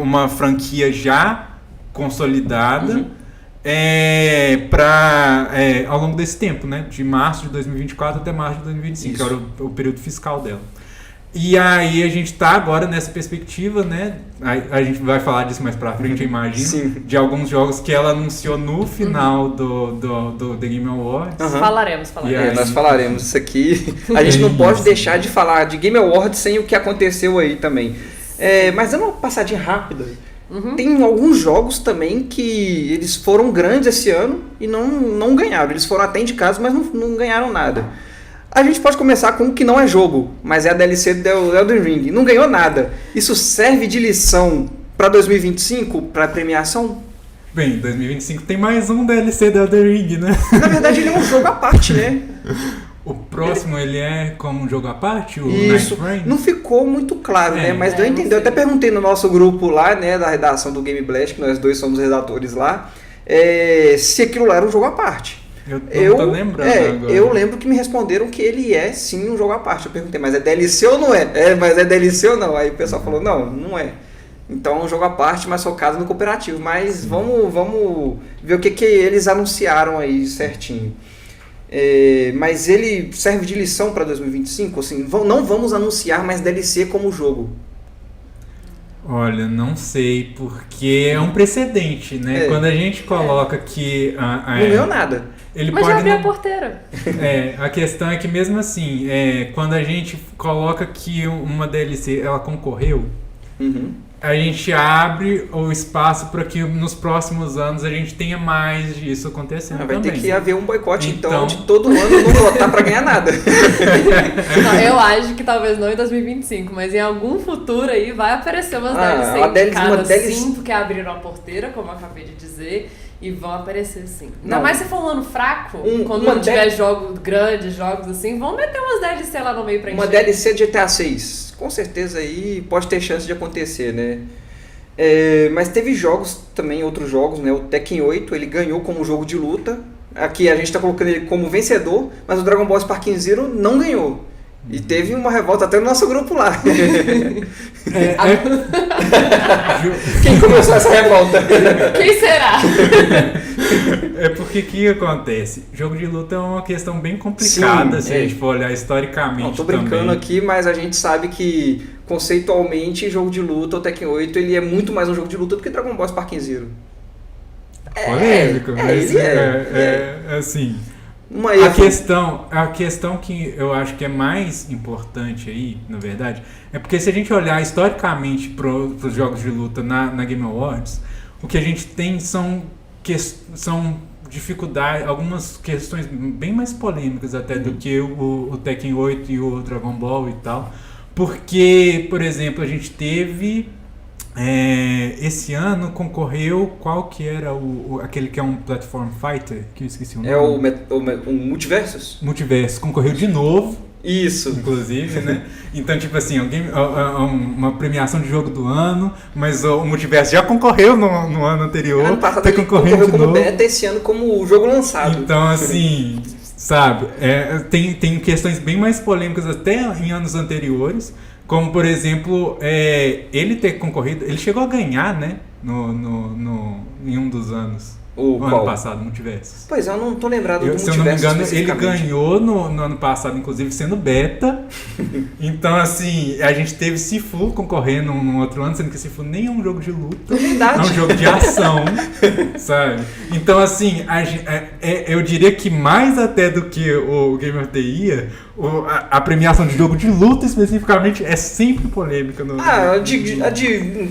S3: uma franquia já consolidada ao longo desse tempo, né? De março de 2024 até março de 2025, que era o período fiscal dela. E aí a gente está agora nessa perspectiva, né? A gente vai falar disso mais pra frente, eu imagino, de alguns jogos que ela anunciou no final do The Game Awards.
S2: Falaremos.
S1: Nós falaremos isso aqui. A gente não pode deixar de falar de Game Awards sem o que aconteceu aí também. Mas dando uma passadinha rápida, tem alguns jogos também que eles foram grandes esse ano e não ganharam. Eles foram até indicados, mas não ganharam nada. A gente pode começar com o que não é jogo, mas é a DLC do Elden Ring. Não ganhou nada. Isso serve de lição para 2025, para premiação?
S3: Bem, 2025 tem mais um DLC do Elden Ring, né?
S1: Na verdade, ele é um jogo à parte, né?
S3: O próximo, ele é como um jogo à parte? O
S1: Isso,
S3: Night Rain?
S1: não ficou muito claro, né? Mas deu a entender. Eu até perguntei no nosso grupo lá, né, da redação do Game Blast, que nós dois somos redatores lá, se aquilo lá era um jogo à parte.
S3: Eu tô lembrando agora.
S1: Eu lembro que me responderam que ele é sim um jogo à parte. Eu perguntei, mas é DLC ou não é? Mas é DLC ou não? Aí o pessoal falou, não é. Então é um jogo à parte, mas focado no cooperativo. Mas vamos ver o que eles anunciaram aí certinho. Mas ele serve de lição para 2025? Assim, não vamos anunciar mais DLC como jogo.
S3: Olha, não sei, porque é um precedente, né? Quando a gente coloca que...
S1: não ganhou nada.
S3: Ele
S2: mas
S3: pode
S2: já abriu a porteira.
S3: A questão é que mesmo assim, quando a gente coloca que uma DLC ela concorreu, a gente abre o espaço para que nos próximos anos a gente tenha mais disso acontecendo
S1: vai
S3: também.
S1: Ter que haver um boicote então de todo ano não votar para ganhar nada.
S2: Não, eu acho que talvez não em 2025, mas em algum futuro aí vai aparecer umas DLC indicadas sim, porque abriram a porteira, como eu acabei de dizer. E vão aparecer sim. Ainda mais se for um ano fraco, quando não tiver jogos grandes, jogos assim, vão meter umas DLC lá no meio pra encher.
S1: Uma DLC de GTA 6, com certeza aí pode ter chance de acontecer, né? Mas teve jogos também, outros jogos, né? O Tekken 8, ele ganhou como jogo de luta. Aqui a gente tá colocando ele como vencedor, mas o Dragon Ball Sparking Zero não ganhou. E teve uma revolta até no nosso grupo lá. Quem começou essa revolta?
S2: Quem será?
S3: Porque o que acontece? Jogo de luta é uma questão bem complicada, se a gente for olhar historicamente.
S1: Não, tô brincando
S3: também.
S1: Aqui, mas a gente sabe que conceitualmente jogo de luta, o Tekken 8, ele é muito mais um jogo de luta do que Dragon Ball Sparking Zero.
S3: Polêmico, mas assim... A questão que eu acho que é mais importante aí, na verdade, é porque se a gente olhar historicamente para os jogos de luta na Game Awards, o que a gente tem são dificuldades, algumas questões bem mais polêmicas até do que o Tekken 8 e o Dragon Ball e tal, porque, por exemplo, a gente teve... esse ano concorreu, qual que era aquele que é um platform fighter, que eu esqueci o nome.
S1: O Multiversus?
S3: Multiversus, concorreu de novo.
S1: Isso.
S3: Inclusive, né? Então, tipo assim, uma premiação de jogo do ano, mas o Multiversus já concorreu no ano anterior.
S1: Ano passado ele concorreu como beta, esse ano como o jogo lançado.
S3: Então, assim, sabe, tem questões bem mais polêmicas até em anos anteriores. Como, por exemplo, ele ter concorrido... Ele chegou a ganhar, né? Em um dos anos. Ano passado, Multiversus.
S1: Pois eu não tô lembrado do Multiversus.
S3: Se eu não me engano, ele ganhou no ano passado, inclusive, sendo beta. Então, assim, a gente teve Sifu concorrendo no outro ano, sendo que Sifu nem é um jogo de luta.
S1: Verdade.
S3: É um jogo de ação, sabe? Então, assim, eu diria que mais até do que o Game of the Year, a premiação de jogo de luta, especificamente, é sempre polêmica.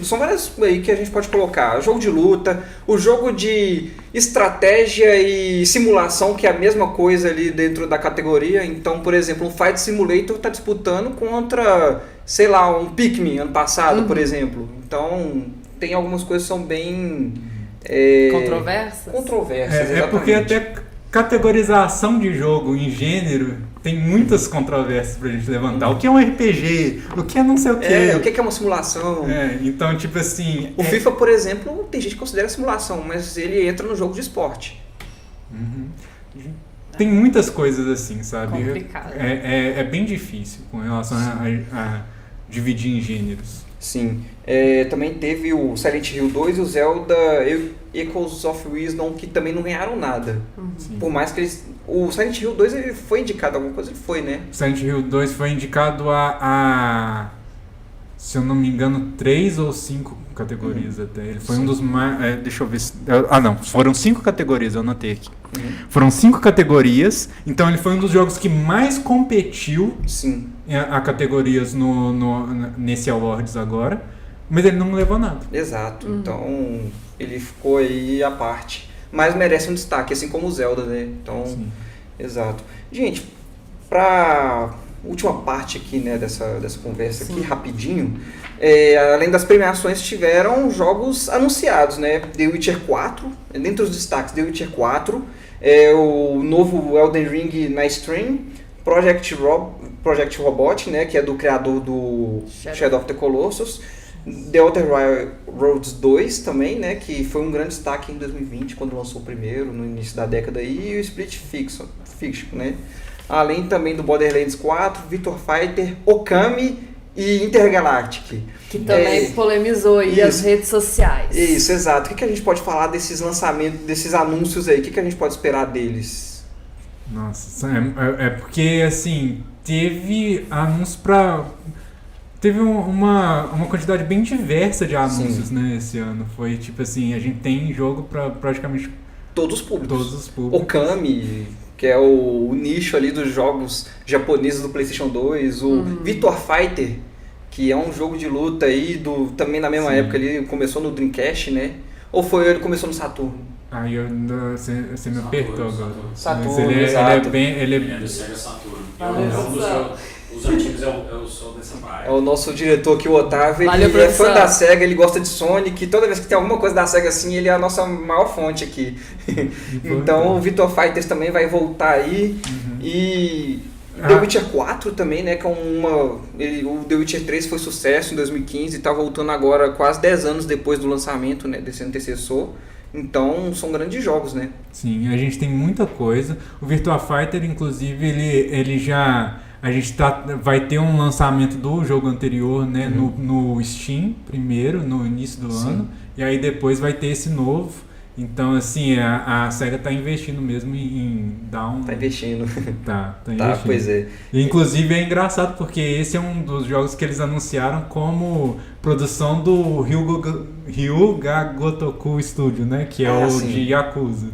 S1: São várias aí que a gente pode colocar. O jogo de luta, o jogo de estratégia e simulação, que é a mesma coisa ali dentro da categoria. Então, por exemplo, um Fight Simulator está disputando contra, sei lá, um Pikmin ano passado, por exemplo. Então, tem algumas coisas que são bem... Controversas, exatamente.
S3: Porque até categorização de jogo em gênero tem muitas controvérsias pra gente levantar. O que é um RPG? O que é não sei o quê?
S1: O que é uma simulação?
S3: Então, tipo assim...
S1: O FIFA, por exemplo, tem gente que considera simulação, mas ele entra no jogo de esporte.
S3: Tem muitas coisas assim, sabe?
S2: Complicado.
S3: É bem difícil com relação a dividir em gêneros.
S1: Sim. Também teve o Silent Hill 2 e o Zelda Echoes of Wisdom, que também não ganharam nada. Por mais que eles... O Silent Hill 2 ele foi indicado a alguma coisa, ele foi, né?
S3: O Silent Hill 2 foi indicado se eu não me engano, 3 ou 5 categorias até. Ele foi um dos mais... deixa eu ver se... não. Foram 5 categorias, eu anotei aqui. Foram 5 categorias, então ele foi um dos jogos que mais competiu a categorias nesse Awards agora, mas ele não levou nada.
S1: Exato, então ele ficou aí à parte. Mas merece um destaque, assim como o Zelda, né? Então, exato. Gente, pra última parte aqui, né, dessa conversa aqui, rapidinho, além das premiações, tiveram jogos anunciados, né? The Witcher 4, dentre os destaques, The Witcher 4, o novo Elden Ring na stream, Project Robot, né, que é do criador do Shadow of the Colossus. The Outer Worlds 2 também, né, que foi um grande destaque em 2020, quando lançou o primeiro, no início da década aí, e o Split Fiction, né. Além também do Borderlands 4, Virtua Fighter, Okami e Intergalactic.
S2: Que também polemizou aí as redes sociais.
S1: Isso, exato. O que a gente pode falar desses lançamentos, desses anúncios aí? O que a gente pode esperar deles?
S3: Nossa, é porque, assim, teve anúncios pra... Teve uma quantidade bem diversa de anúncios, né, esse ano. Foi tipo assim, a gente tem jogo pra praticamente...
S1: Todos os públicos. Okami, que é o nicho ali dos jogos japoneses do PlayStation 2. O Virtua Fighter, que é um jogo de luta aí, também na mesma época ali, começou no Dreamcast, né? Ou ele começou no Saturno?
S3: Aí você me apertou agora.
S1: Saturno,
S3: mas
S1: exato.
S3: Ele
S4: é do Sega Saturno. Os antigos eu sou dessa parte.
S1: É o nosso diretor aqui, o Otávio,
S2: Valeu,
S1: ele é fã da SEGA, ele gosta de Sonic, toda vez que tem alguma coisa da SEGA assim, ele é a nossa maior fonte aqui. Então o Virtua Fighters também vai voltar aí. E The Witcher 4 também, né, que é o The Witcher 3 foi sucesso em 2015 e tá voltando agora quase 10 anos depois do lançamento, né, desse antecessor. Então são grandes jogos, né?
S3: Sim, a gente tem muita coisa. O Virtua Fighter, inclusive, ele já... A gente vai ter um lançamento do jogo anterior, né, no Steam primeiro, no início do ano, e aí depois vai ter esse novo. Então, assim, a SEGA tá investindo mesmo em dar um...
S1: Tá investindo.
S3: Tá investindo.
S1: Pois é.
S3: E, inclusive é engraçado porque esse é um dos jogos que eles anunciaram como produção do Ryuga Gotoku Studio, né, que é de Yakuza.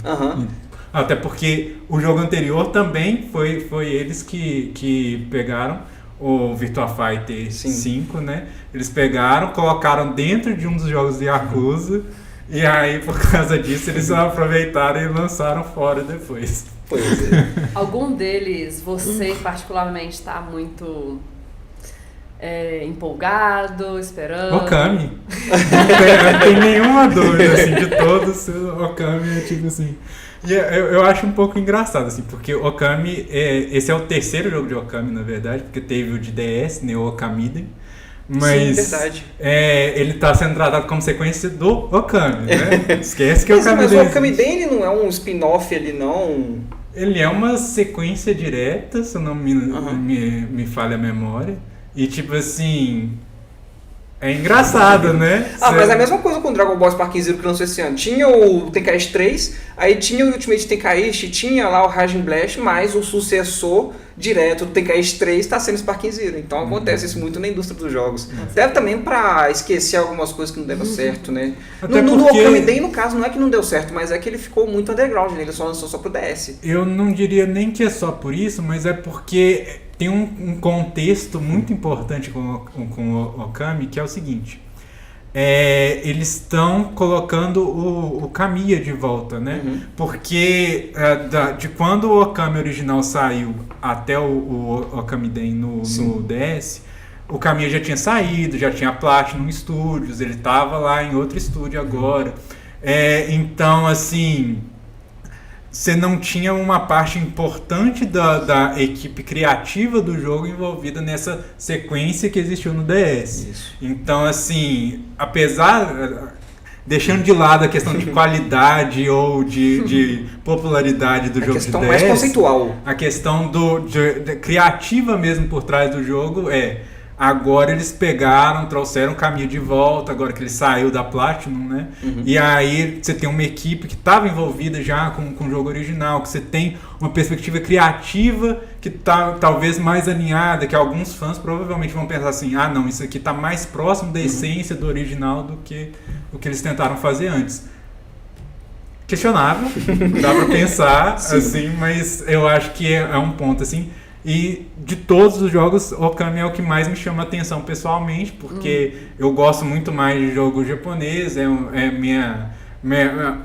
S3: Até porque o jogo anterior também foi eles que pegaram o Virtua Fighter 5, né? Eles pegaram, colocaram dentro de um dos jogos de Yakuza e aí por causa disso eles aproveitaram e lançaram fora depois.
S1: Pois é.
S2: Algum deles você particularmente está muito empolgado, esperando?
S3: Okami. Não tem nenhuma dúvida, assim, de todos, Okami é tipo assim... E eu acho um pouco engraçado, assim, porque Okami, esse é o terceiro jogo de Okami, na verdade, porque teve o de DS, né, o Okamiden, mas
S1: sim, verdade.
S3: Ele está sendo tratado como sequência do Okami, né? Esquece que o Okamiden...
S1: Mas o Okamiden ele não é um spin-off, ele não...
S3: Ele é uma sequência direta, se não me falha a memória, e tipo assim... É engraçado, né?
S1: Mas é a mesma coisa com o Dragon Ball Sparking Zero que lançou esse ano. Tinha o Tenkaichi 3, aí tinha o Ultimate Tenkaichi, tinha lá o Raging Blast, mas o sucessor direto do Tenkaichi 3 está sendo Sparking Zero. Então acontece isso muito na indústria dos jogos. Deve também pra esquecer algumas coisas que não deram certo, né? No Okamiden, no caso, não é que não deu certo, mas é que ele ficou muito underground, né? Ele só lançou só pro DS.
S3: Eu não diria nem que é só por isso, mas é porque... Tem um contexto muito importante com o Okami, que é o seguinte. Eles estão colocando o Kamiya de volta, né? Porque de quando o Okami original saiu até o Okamiden no DS, o Kamiya já tinha saído, já tinha Platinum Studios, ele estava lá em outro estúdio agora. Então, assim... Você não tinha uma parte importante da equipe criativa do jogo envolvida nessa sequência que existiu no DS.
S1: Isso.
S3: Então, assim, deixando de lado a questão de qualidade ou de popularidade do jogo de DS... A questão
S1: mais conceitual.
S3: A questão criativa mesmo por trás do jogo Agora eles trouxeram o Kamiya de volta, agora que ele saiu da Platinum, né? E aí você tem uma equipe que estava envolvida já com o jogo original, que você tem uma perspectiva criativa que está talvez mais alinhada, que alguns fãs provavelmente vão pensar assim, não, isso aqui está mais próximo da essência do original do que o que eles tentaram fazer antes. Questionável, dá pra pensar, assim, mas eu acho que é um ponto, assim... E de todos os jogos, Okami é o que mais me chama a atenção pessoalmente, porque eu gosto muito mais de jogo japonês,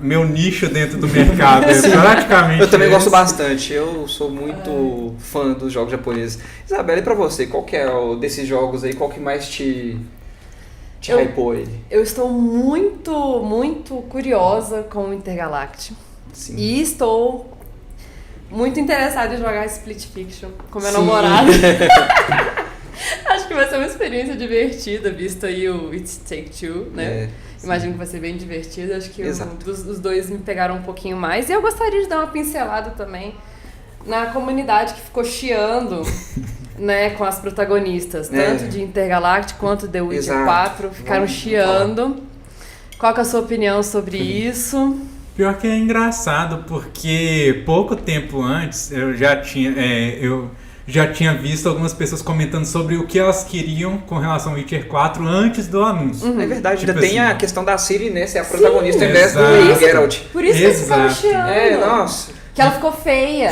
S3: meu nicho dentro do mercado é praticamente
S1: Eu também gosto bastante, eu sou muito fã dos jogos japoneses. Isabela, e pra você, qual que é desses jogos aí, qual que mais te hypou ele?
S2: Eu estou muito, muito curiosa com o Intergalactic.
S1: Sim.
S2: E estou muito interessada em jogar Split Fiction com meu namorado. Acho que vai ser uma experiência divertida, visto aí o It Takes Two, né? Imagino que vai ser bem divertido. Acho que os dois me pegaram um pouquinho mais. E eu gostaria de dar uma pincelada também na comunidade que ficou chiando, né, com as protagonistas, tanto de Intergalactic quanto The Witcher 4, ficaram chiando. Qual que é a sua opinião sobre isso?
S3: Pior que é engraçado, porque pouco tempo antes eu já tinha visto algumas pessoas comentando sobre o que elas queriam com relação ao Witcher 4 antes do anúncio.
S1: É verdade,
S3: tipo
S1: ainda tem
S3: assim,
S1: a questão da Ciri, né, ser a protagonista em vez
S3: exato.
S1: do Geralt.
S2: Por isso que eles ficaram chiando.
S1: Nossa.
S2: Que ela ficou feia.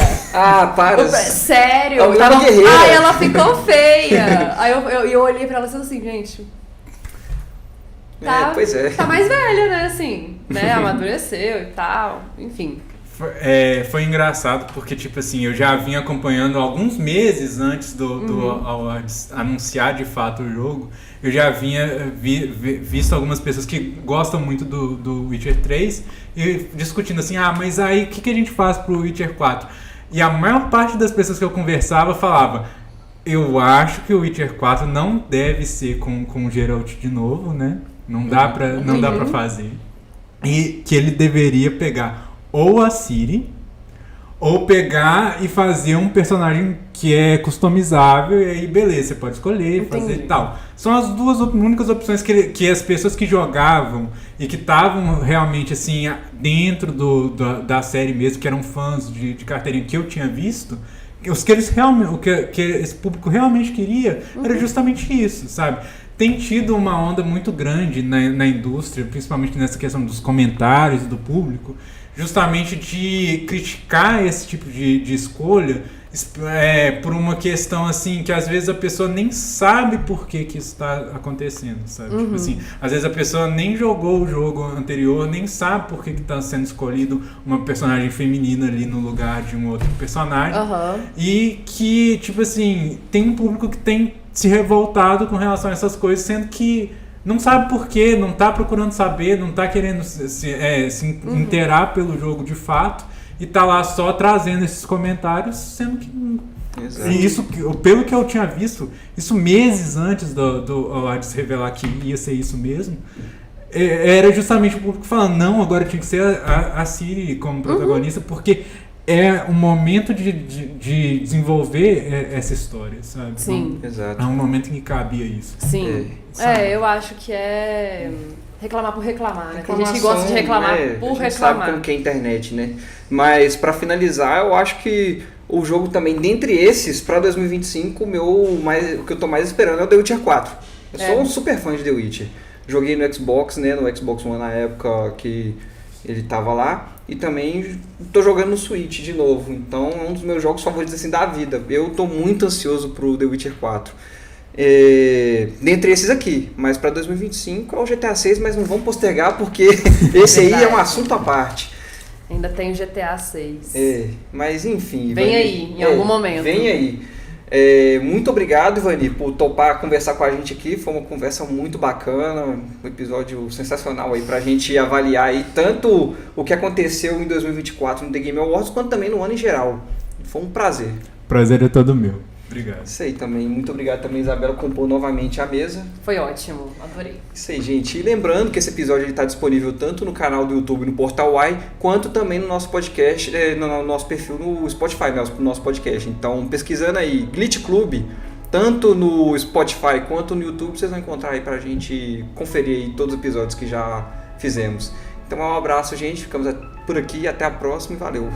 S1: Para.
S2: Sério?
S1: Ela tava guerreira.
S2: Ela ficou feia. Aí eu olhei pra ela e falei assim, gente...
S1: Pois é.
S2: Tá mais velha, né, assim, né, amadureceu e tal, enfim.
S3: Foi engraçado porque, tipo assim, eu já vinha acompanhando alguns meses antes do Awards anunciar de fato o jogo. Eu já vinha visto algumas pessoas que gostam muito do Witcher 3 e discutindo assim, mas aí o que a gente faz pro Witcher 4? E a maior parte das pessoas que eu conversava falava, eu acho que o Witcher 4 não deve ser com o Geralt de novo, né? Não dá pra fazer. E que ele deveria pegar ou a Ciri, ou pegar e fazer um personagem que é customizável, e aí beleza, você pode escolher, fazer e tal. São as duas únicas opções que as pessoas que jogavam e que estavam realmente assim dentro da série mesmo, que eram fãs de carteirinha que eu tinha visto, o que esse público realmente queria era justamente isso, sabe? Tem tido uma onda muito grande na indústria, principalmente nessa questão dos comentários do público, justamente de criticar esse tipo de escolha por uma questão assim que às vezes a pessoa nem sabe por que isso está acontecendo, sabe? Tipo assim, às vezes a pessoa nem jogou o jogo anterior, nem sabe por que está sendo escolhido uma personagem feminina ali no lugar de um outro personagem. E que, tipo assim, tem um público que tem se revoltado com relação a essas coisas, sendo que não sabe por quê, não tá procurando saber, não tá querendo se inteirar pelo jogo de fato, e tá lá só trazendo esses comentários, sendo que...
S1: Exato.
S3: E isso, pelo que eu tinha visto, isso meses antes do Awards revelar que ia ser isso mesmo, era justamente o público falando, não, agora tinha que ser a Ciri como protagonista, porque é um momento de desenvolver essa história, sabe?
S2: Sim.
S1: Exato.
S3: É um momento em que cabia isso.
S2: Sim. Eu acho que é reclamar por reclamar, né? Tem gente que gosta de reclamar por reclamar.
S1: Sabe como que é a internet, né? Mas pra finalizar, eu acho que o jogo também, dentre esses, pra 2025, o que eu tô mais esperando é o The Witcher 4. Eu sou um super fã de The Witcher. Joguei no Xbox, né? No Xbox One na época que ele tava lá. E também tô jogando no Switch de novo. Então é um dos meus jogos favoritos assim, da vida. Eu tô muito ansioso pro The Witcher 4. Dentre esses aqui. Mas pra 2025 é o GTA 6, mas não vamos postergar porque esse aí é um assunto à parte.
S2: Ainda tem o GTA 6.
S1: Mas enfim.
S2: Vem aí, em algum momento.
S1: Vem aí. Muito obrigado, Ivani, por topar conversar com a gente aqui. Foi uma conversa muito bacana, um episódio sensacional aí pra gente avaliar aí tanto o que aconteceu em 2024 no The Game Awards, quanto também no ano em geral. Foi um prazer.
S3: Prazer é todo meu. Obrigado.
S1: Isso aí também. Muito obrigado também, Isabela, compor novamente a mesa.
S2: Foi ótimo, adorei.
S1: Isso aí, gente. E lembrando que esse episódio está disponível tanto no canal do YouTube, no Portal Y, quanto também no nosso podcast, no nosso perfil no Spotify, no nosso podcast. Então, pesquisando aí, Glitch Club, tanto no Spotify quanto no YouTube, vocês vão encontrar aí pra gente conferir aí todos os episódios que já fizemos. Então, um abraço, gente. Ficamos por aqui. Até a próxima e valeu.